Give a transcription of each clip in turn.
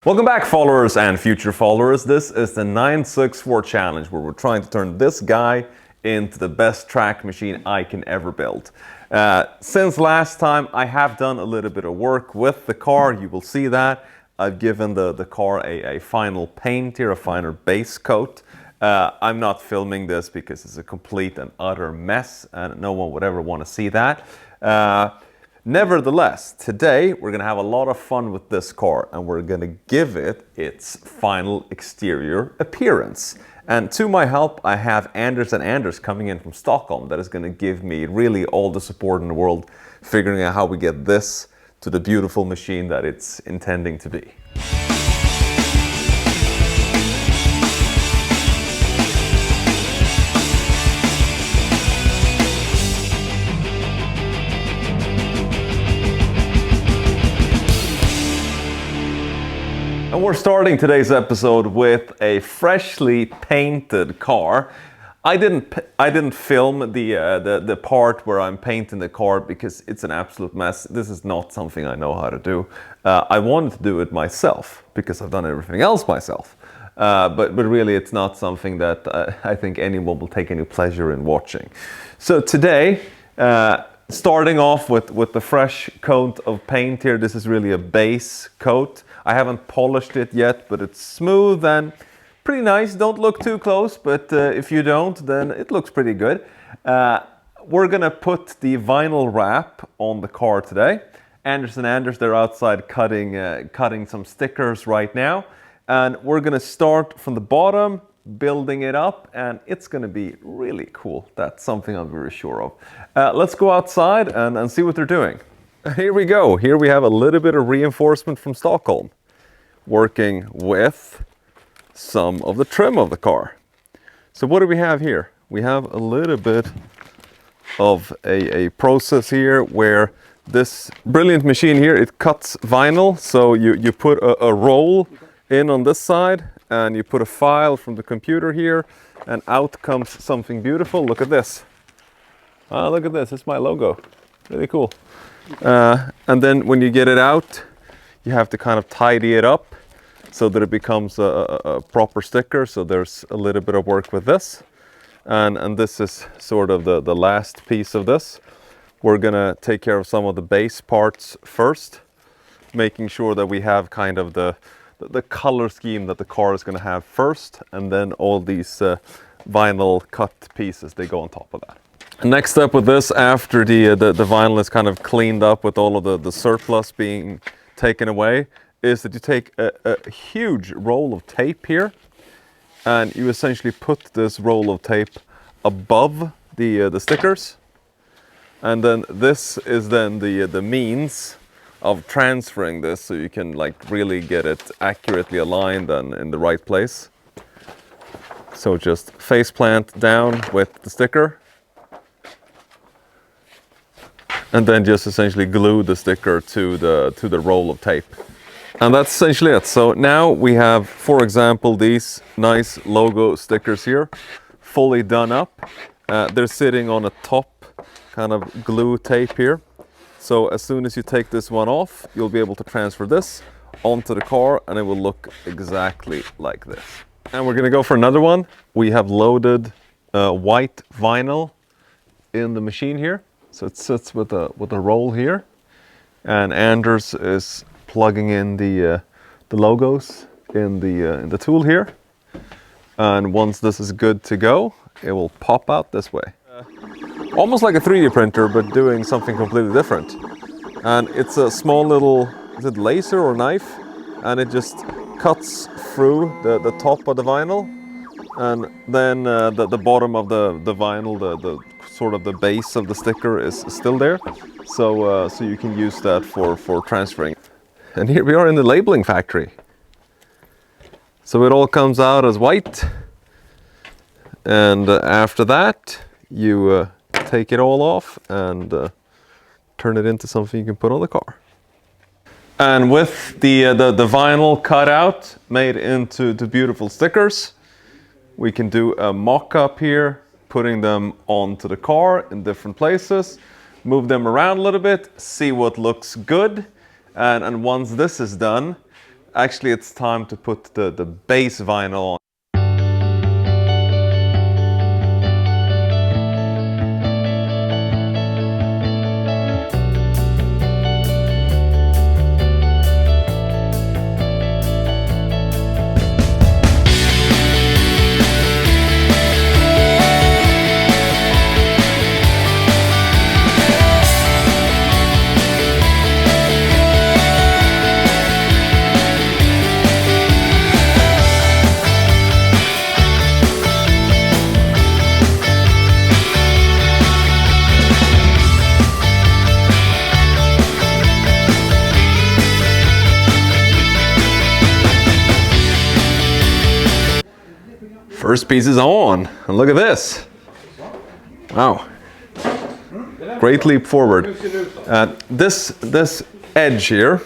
Welcome back, followers and future followers. This is the 964 challenge where we're trying to turn this guy into the best track machine I can ever build. Since last time, I have done a little bit of work with the car. You will see that. I've given the car a final paint here, a final base coat. I'm not filming this because it's a complete and utter mess and no one would ever want to see that. Nevertheless, today we're going to have a lot of fun with this car and we're going to give it its final exterior appearance. And to my help, I have Anders coming in from Stockholm that is going to give me really all the support in the world, figuring out how we get this to the beautiful machine that it's intending to be. And we're starting today's episode with a freshly painted car. I didn't film the part where I'm painting the car because it's an absolute mess. This is not something I know how to do. I wanted to do it myself because I've done everything else myself. But really it's not something that I think anyone will take any pleasure in watching. So today, starting off with the fresh coat of paint here, this is really a base coat. I haven't polished it yet, but it's smooth and pretty nice. Don't look too close, but if you don't, then it looks pretty good. We're gonna put the vinyl wrap on the car today. Anders, they're outside cutting some stickers right now. And we're gonna start from the bottom, building it up, and it's gonna be really cool. That's something I'm very sure of. Let's go outside and see what they're doing. Here we go. Here we have a little bit of reinforcement from Stockholm, working with some of the trim of the car. So what do we have here? We have a little bit of a process here where this brilliant machine here, it cuts vinyl. So you put a roll in on this side and you put a file from the computer here and out comes something beautiful. Look at this. Look at this, it's my logo. Really cool. And then when you get it out, you have to kind of tidy it up so that it becomes a proper sticker. So there's a little bit of work with this. And this is sort of the last piece of this. We're gonna take care of some of the base parts first, making sure that we have kind of the color scheme that the car is gonna have first. And then all these vinyl cut pieces, they go on top of that. Next step with this, after the vinyl is kind of cleaned up with all of the surplus being taken away, is that you take a huge roll of tape here and you essentially put this roll of tape above the stickers, and then this is then the means of transferring this so you can like really get it accurately aligned and in the right place. So just face plant down with the sticker and then just essentially glue the sticker to the roll of tape. And that's essentially it. So now we have, for example, these nice logo stickers here, fully done up. They're sitting on a top kind of glue tape here. So as soon as you take this one off, you'll be able to transfer this onto the car and it will look exactly like this. And we're gonna go for another one. We have loaded white vinyl in the machine here. So it sits with a roll here. And Anders is plugging in the logos in the tool here, and once this is good to go, it will pop out this way, almost like a 3D printer, but doing something completely different. And it's a small little, is it laser or knife, and it just cuts through the top of the vinyl, and then the bottom of the vinyl, the sort of the base of the sticker is still there, so you can use that for transferring. And here we are in the labeling factory. So it all comes out as white. And after that, you take it all off and turn it into something you can put on the car. And with the vinyl cut out, made into the beautiful stickers, we can do a mock-up here, putting them onto the car in different places, move them around a little bit, see what looks good. And once this is done, actually it's time to put the base vinyl on. First piece is on, and look at this. Wow, great leap forward. This edge here,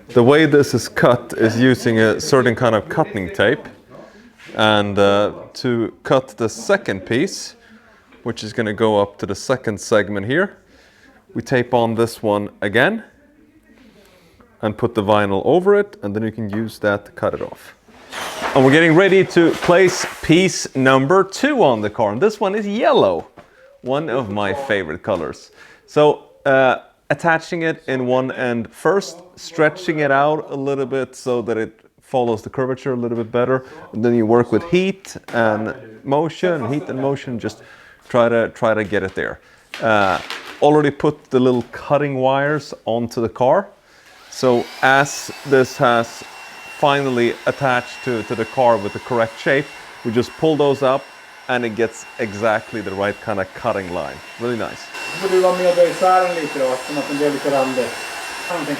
the way this is cut is using a certain kind of cutting tape. And to cut the second piece, which is going to go up to the second segment here, we tape on this one again and put the vinyl over it, and then you can use that to cut it off. And we're getting ready to place piece number 2 on the car. And this one is yellow, one of my favorite colors. So attaching it in one end first, stretching it out a little bit so that it follows the curvature a little bit better. And then you work with heat and motion, just try to get it there. Already put the little cutting wires onto the car. So as this has finally attached to the car with the correct shape, we just pull those up and it gets exactly the right kind of cutting line. Really nice. Får du vara med och böja isär den lite då, som att den blir lite randig. Någonting.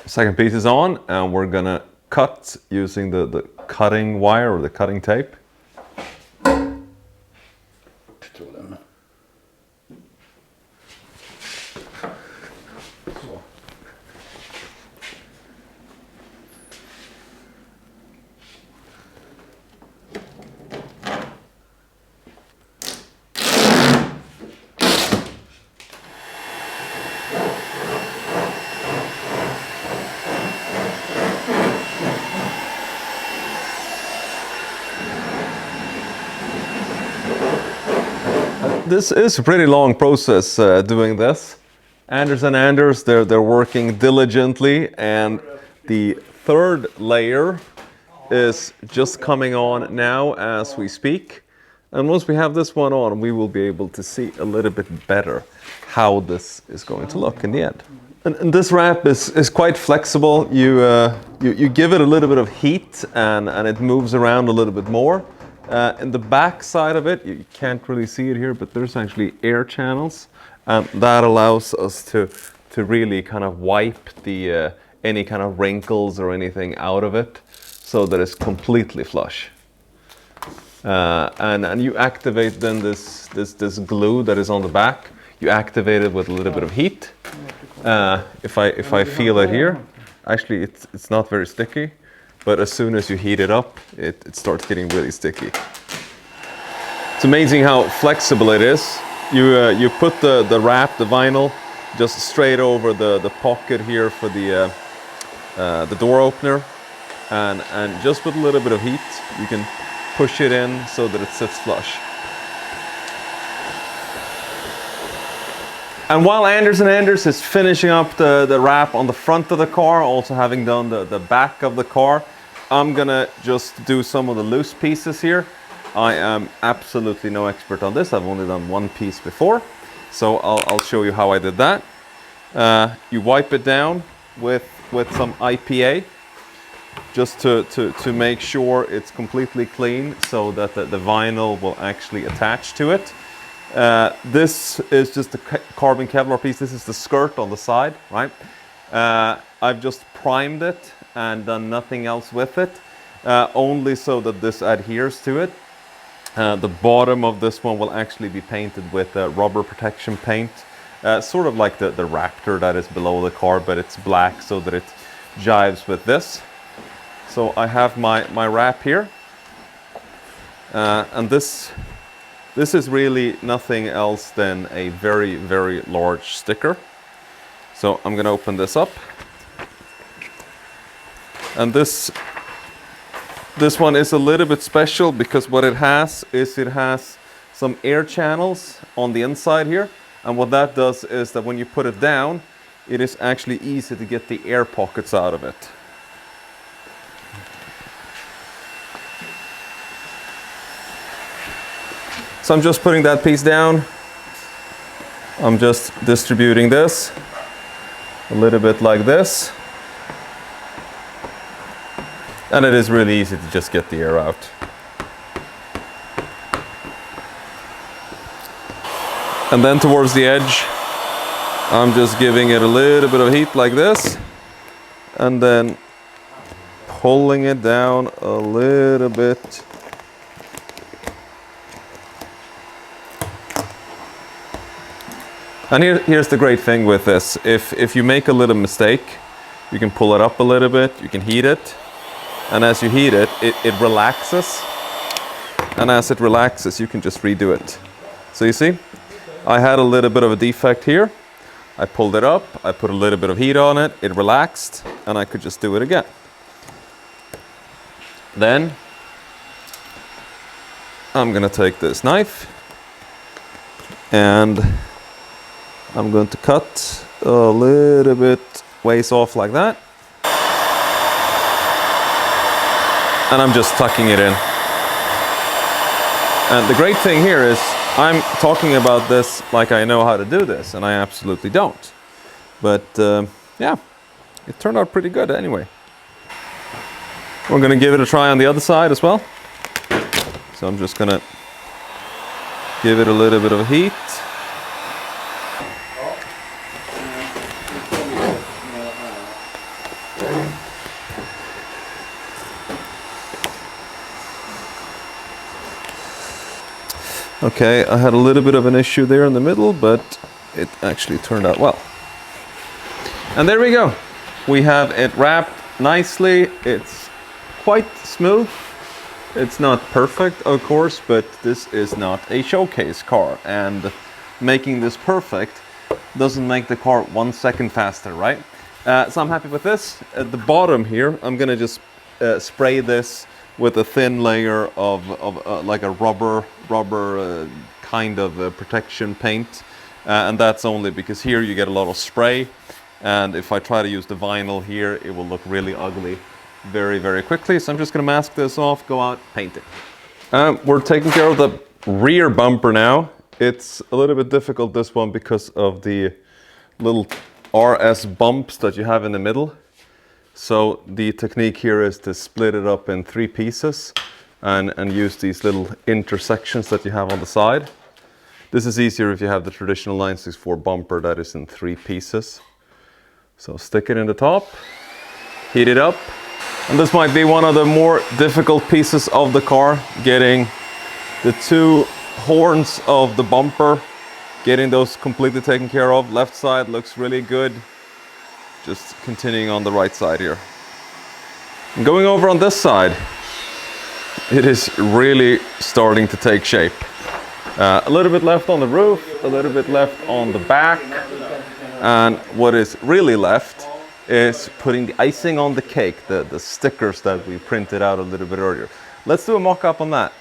Second piece is on, and we're gonna cut using the cutting wire or the cutting tape. This is a pretty long process doing this. Anders and Anders, they're working diligently, and the third layer is just coming on now as we speak. And once we have this one on, we will be able to see a little bit better how this is going to look in the end. And this wrap is quite flexible. You give it a little bit of heat and it moves around a little bit more. In the back side of it, you can't really see it here, but there's actually air channels, and that allows us to really kind of wipe the any kind of wrinkles or anything out of it, so that it's completely flush. And you activate then this glue that is on the back. You activate it with a little bit of heat. If I feel it here, actually it's not very sticky. But as soon as you heat it up, it starts getting really sticky. It's amazing how flexible it is. You put the wrap, the vinyl, just straight over the pocket here for the door opener, and just with a little bit of heat, you can push it in so that it sits flush. And while Anders and Anders is finishing up the wrap on the front of the car, also having done the back of the car, I'm gonna just do some of the loose pieces here. I am absolutely no expert on this. I've only done one piece before, so I'll show you how I did that. You wipe it down with some IPA, just to make sure it's completely clean, so that the vinyl will actually attach to it. This is just a carbon Kevlar piece. This is the skirt on the side, right? I've just primed it and done nothing else with it, only so that this adheres to it. The bottom of this one will actually be painted with rubber protection paint, sort of like the Raptor that is below the car, but it's black so that it jives with this. So I have my wrap here, and this This is really nothing else than a very, very large sticker. So I'm gonna open this up. And this one is a little bit special because what it has is it has some air channels on the inside here. And what that does is that when you put it down, it is actually easy to get the air pockets out of it. So I'm just putting that piece down. I'm just distributing this a little bit like this. And it is really easy to just get the air out. And then towards the edge, I'm just giving it a little bit of heat like this. And then pulling it down a little bit. And here's the great thing with this. If you make a little mistake, you can pull it up a little bit, you can heat it. And as you heat it, it relaxes. And as it relaxes, you can just redo it. So you see, I had a little bit of a defect here. I pulled it up, I put a little bit of heat on it, it relaxed, and I could just do it again. Then, I'm gonna take this knife, and I'm going to cut a little bit ways off like that. And I'm just tucking it in. And the great thing here is I'm talking about this like I know how to do this, and I absolutely don't. But yeah, it turned out pretty good anyway. We're gonna give it a try on the other side as well. So I'm just gonna give it a little bit of heat. Okay, I had a little bit of an issue there in the middle, but it actually turned out well. And there we go. We have it wrapped nicely. It's quite smooth. It's not perfect, of course, but this is not a showcase car. And making this perfect doesn't make the car 1 second faster, right? So I'm happy with this. At the bottom here, I'm gonna just spray this with a thin layer of like a rubber kind of protection paint, and that's only because here you get a lot of spray, and if I try to use the vinyl here, it will look really ugly very, very quickly. So I'm just gonna mask this off, go out, paint it. We're taking care of the rear bumper now. It's a little bit difficult, this one, because of the little RS bumps that you have in the middle. So the technique here is to split it up in 3 pieces and use these little intersections that you have on the side. This is easier if you have the traditional 964 bumper that is in 3 pieces. So stick it in the top, heat it up. And this might be one of the more difficult pieces of the car, getting the 2 horns of the bumper, getting those completely taken care of. Left side looks really good. Just continuing on the right side here. And going over on this side, it is really starting to take shape. A little bit left on the roof, a little bit left on the back, and what is really left is putting the icing on the cake, the stickers that we printed out a little bit earlier. Let's do a mock-up on that.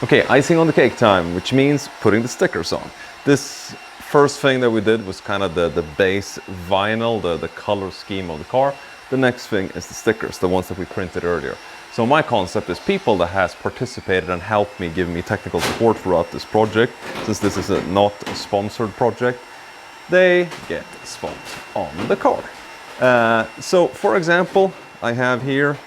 Okay, icing on the cake time, which means putting the stickers on. This first thing that we did was kind of the base vinyl, the color scheme of the car. The next thing is the stickers, the ones that we printed earlier. So my concept is people that has participated and helped me, giving me technical support throughout this project, since this is not a sponsored project, they get a spot on the car. So for example, I have here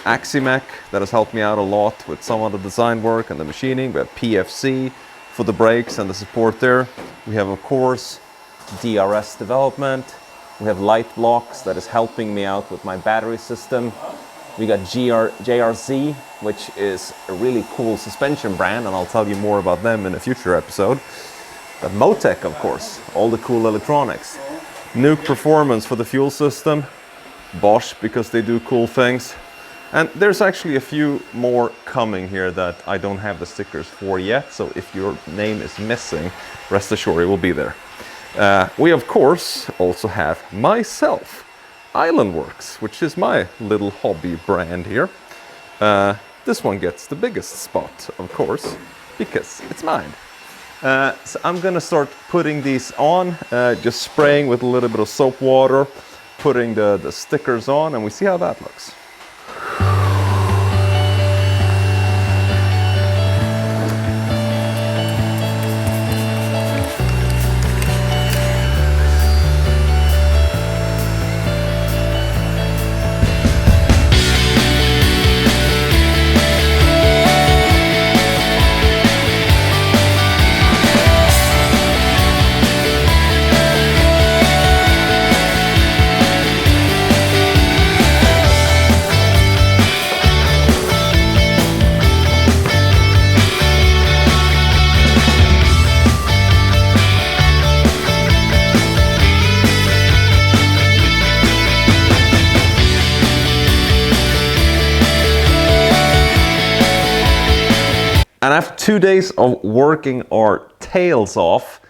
Aximec that has helped me out a lot with some of the design work and the machining. We have PFC for the brakes and the support there. We have, of course, DRS development. We have Light Blocks that is helping me out with my battery system. We got JRC, which is a really cool suspension brand, and I'll tell you more about them in a future episode. But Motec, of course, all the cool electronics. Nuke Performance for the fuel system. Bosch, because they do cool things. And there's actually a few more coming here that I don't have the stickers for yet, so if your name is missing, rest assured it will be there. We of course also have myself, Islandworks, which is my little hobby brand here. This one gets the biggest spot, of course, because it's mine. So I'm gonna start putting these on, just spraying with a little bit of soap water, putting the stickers on, and we see how that looks. And after 2 days of working our tails off,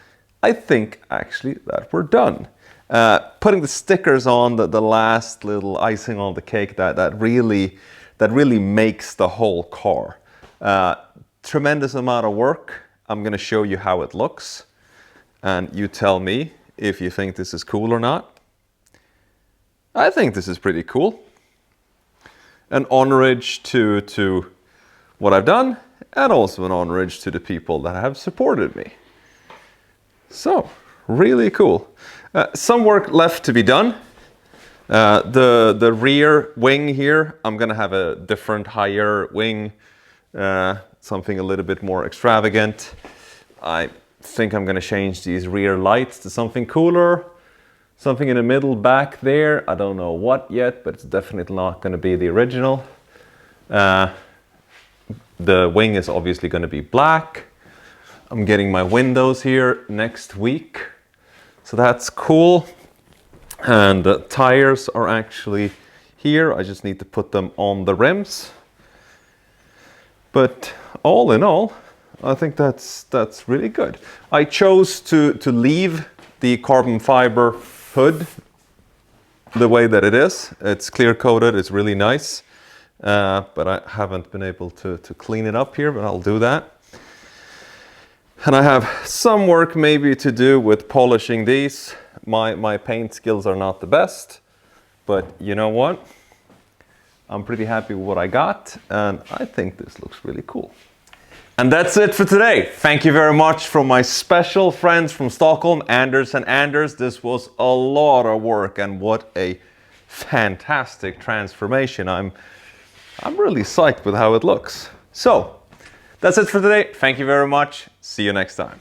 I think actually that we're done. Putting the stickers on, the last little icing on the cake, that really makes the whole car. Tremendous amount of work. I'm gonna show you how it looks, and you tell me if you think this is cool or not. I think this is pretty cool. An honorage to what I've done, and also an honorage to the people that have supported me. So, really cool. Some work left to be done. The rear wing here, I'm gonna have a different higher wing, something a little bit more extravagant. I think I'm gonna change these rear lights to something cooler. Something in the middle back there, I don't know what yet, but it's definitely not gonna be the original. The wing is obviously going to be black. I'm getting my windows here next week, so that's cool. And the tires are actually here. I just need to put them on the rims. But all in all, I think that's really good. I chose to leave the carbon fiber hood the way that it is. It's clear coated, it's really nice. But I haven't been able to clean it up here, but I'll do that. And I have some work maybe to do with polishing these. My paint skills are not the best, but you know what? I'm pretty happy with what I got, and I think this looks really cool. And that's it for today. Thank you very much from my special friends from Stockholm, Anders and Anders. This was a lot of work, and what a fantastic transformation. I'm really psyched with how it looks. So, that's it for today. Thank you very much. See you next time.